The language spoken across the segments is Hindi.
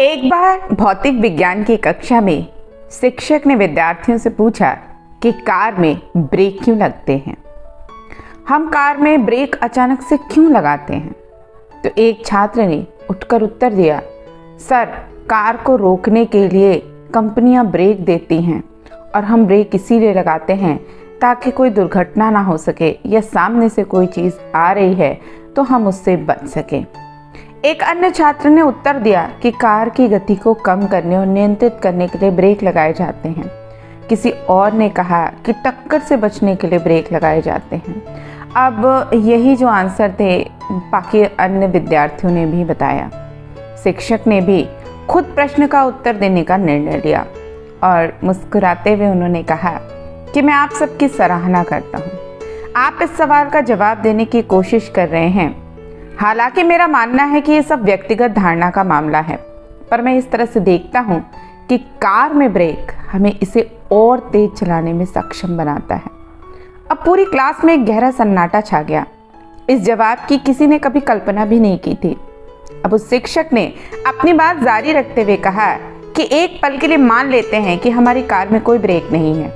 एक बार भौतिक विज्ञान की कक्षा में शिक्षक ने विद्यार्थियों से पूछा कि कार में ब्रेक क्यों लगते हैं। हम कार में ब्रेक अचानक से क्यों लगाते हैं? तो एक छात्र ने उठकर उत्तर दिया, सर, कार को रोकने के लिए कंपनियां ब्रेक देती हैं और हम ब्रेक इसीलिए लगाते हैं ताकि कोई दुर्घटना ना हो सके या सामने से कोई चीज़ आ रही है तो हम उससे बच सकें। एक अन्य छात्र ने उत्तर दिया कि कार की गति को कम करने और नियंत्रित करने के लिए ब्रेक लगाए जाते हैं। किसी और ने कहा कि टक्कर से बचने के लिए ब्रेक लगाए जाते हैं। अब यही जो आंसर थे बाकी अन्य विद्यार्थियों ने भी बताया। शिक्षक ने भी खुद प्रश्न का उत्तर देने का निर्णय लिया और मुस्कुराते हुए उन्होंने कहा कि मैं आप सबकी सराहना करता हूँ। आप इस सवाल का जवाब देने की कोशिश कर रहे हैं। हालांकि मेरा मानना है कि ये सब व्यक्तिगत धारणा का मामला है, पर मैं इस तरह से देखता हूँ कि कार में ब्रेक हमें इसे और तेज चलाने में सक्षम बनाता है। अब पूरी क्लास में एक गहरा सन्नाटा छा गया। इस जवाब की किसी ने कभी कल्पना भी नहीं की थी। अब उस शिक्षक ने अपनी बात जारी रखते हुए कहा कि एक पल के लिए मान लेते हैं कि हमारी कार में कोई ब्रेक नहीं है।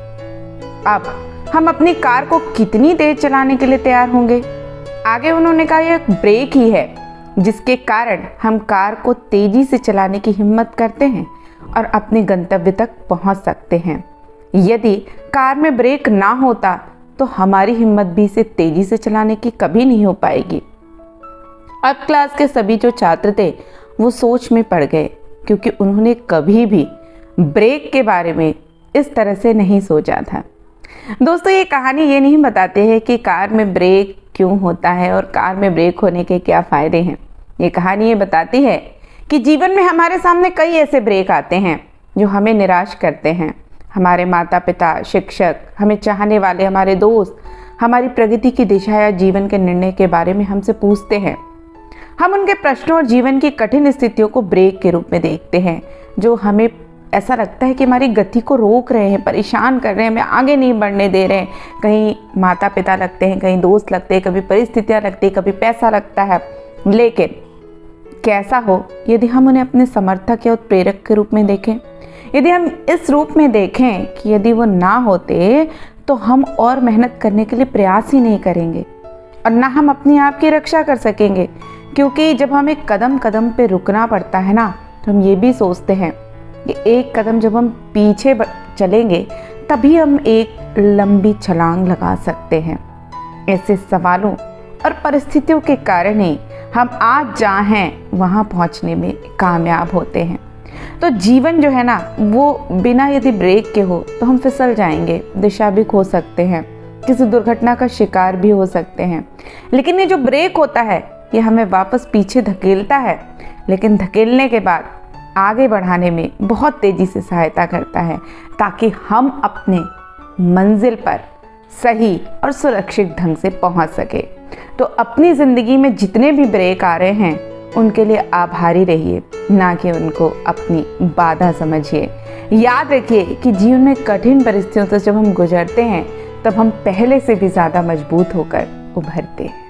अब हम अपनी कार को कितनी तेज चलाने के लिए तैयार होंगे? आगे उन्होंने कहा, यह ब्रेक ही है जिसके कारण हम कार को तेजी से चलाने की हिम्मत करते हैं और अपने गंतव्य तक पहुंच सकते हैं। यदि कार में ब्रेक ना होता तो हमारी हिम्मत भी इसे तेजी से चलाने की कभी नहीं हो पाएगी। अब क्लास के सभी जो छात्र थे वो सोच में पड़ गए, क्योंकि उन्होंने कभी भी ब्रेक के बारे में इस तरह से नहीं सोचा था। दोस्तों, ये कहानी ये नहीं बताते हैं कि कार में ब्रेक क्यों होता है और कार में ब्रेक होने के क्या फ़ायदे हैं। ये कहानी ये बताती है कि जीवन में हमारे सामने कई ऐसे ब्रेक आते हैं जो हमें निराश करते हैं। हमारे माता पिता, शिक्षक, हमें चाहने वाले, हमारे दोस्त हमारी प्रगति की दिशा या जीवन के निर्णय के बारे में हमसे पूछते हैं। हम उनके प्रश्नों और जीवन की कठिन स्थितियों को ब्रेक के रूप में देखते हैं, जो हमें ऐसा लगता है कि हमारी गति को रोक रहे हैं, परेशान कर रहे हैं, हमें आगे नहीं बढ़ने दे रहे हैं। कहीं माता पिता लगते हैं, कहीं दोस्त लगते हैं, कभी परिस्थितियाँ लगती है, कभी पैसा लगता है। लेकिन कैसा हो यदि हम उन्हें अपने समर्थक या प्रेरक के रूप में देखें, यदि हम इस रूप में देखें कि यदि वो ना होते तो हम और मेहनत करने के लिए प्रयास ही नहीं करेंगे और ना हम अपनी आप की रक्षा कर सकेंगे। क्योंकि जब हमें कदम कदम पे रुकना पड़ता है ना, तो हम ये भी सोचते हैं कि एक कदम जब हम पीछे चलेंगे तभी हम एक लंबी छलांग लगा सकते हैं। ऐसे सवालों और परिस्थितियों के कारण ही हम आज जहाँ हैं वहाँ पहुँचने में कामयाब होते हैं। तो जीवन जो है ना, वो बिना यदि ब्रेक के हो तो हम फिसल जाएंगे, दिशा भी खो सकते हैं, किसी दुर्घटना का शिकार भी हो सकते हैं। लेकिन ये जो ब्रेक होता है ये हमें वापस पीछे धकेलता है, लेकिन धकेलने के बाद आगे बढ़ाने में बहुत तेज़ी से सहायता करता है, ताकि हम अपने मंजिल पर सही और सुरक्षित ढंग से पहुंच सके। तो अपनी ज़िंदगी में जितने भी ब्रेक आ रहे हैं उनके लिए आभारी रहिए, ना कि उनको अपनी बाधा समझिए। याद रखिए कि जीवन में कठिन परिस्थितियों से जब हम गुजरते हैं तब हम पहले से भी ज़्यादा मजबूत होकर उभरते हैं।